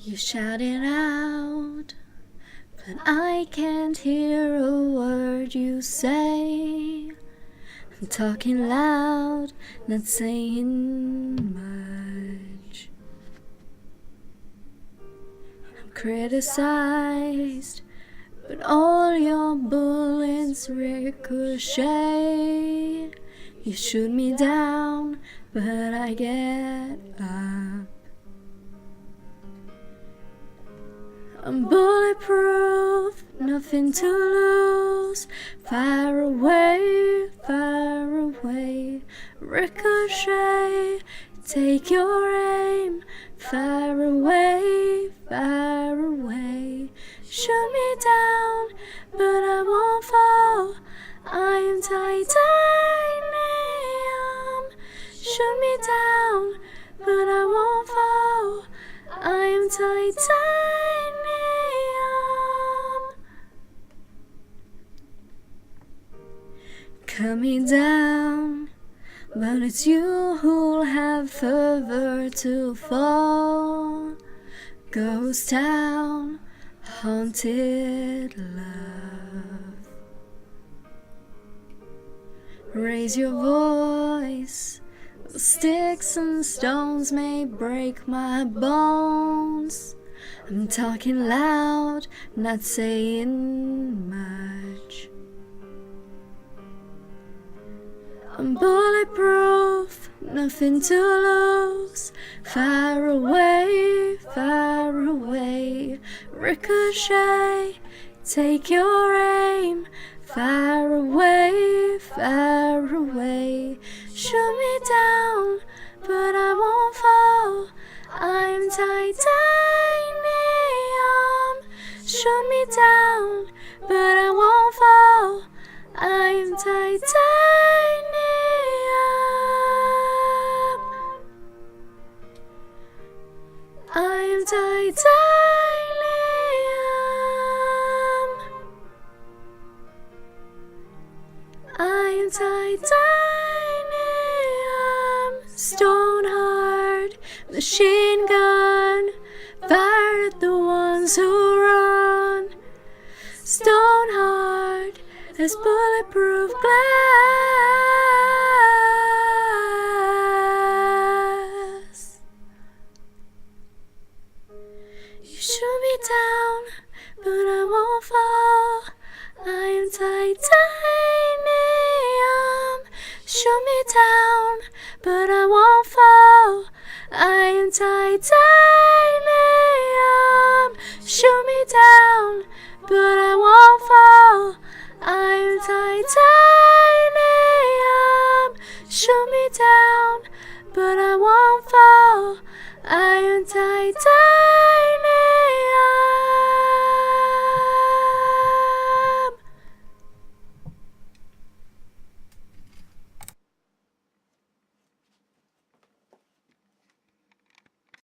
You shout it out, but I can't hear a word you say. I'm talking loud, not saying much. I'm criticized, but all your bullets ricochet. You shoot me down, but I get up. I'm bulletproof, nothing to lose. Far away, ricochet. Take your aim, far away. Shoot me down, but I won't fall. I am titanium. Shoot me down, but I won't fall. I am titanium. Coming down, but it's you who'll have further to fall. Ghost town, haunted love. Raise your voice. Sticks and stones may break my bones. I'm talking loud, not saying much. I'm bulletproof, nothing to lose. Far away, ricochet. Take your aim, far away. Shoot me down, but I won't fall. I'm titanium. Shoot me down, but I won't fall. I'm titanium. I'm titanium. I'm titanium. Stone hard, machine gun. Fire at the ones who run. Stone hard as bulletproof glass. You shoot me down, but I won't fall. I am titanium. Shoot me down, but I won't fall. I am titanium. Shoot me down, but I won't fall. I am titanium. Shoot me down, but I won't fall. I am titanium.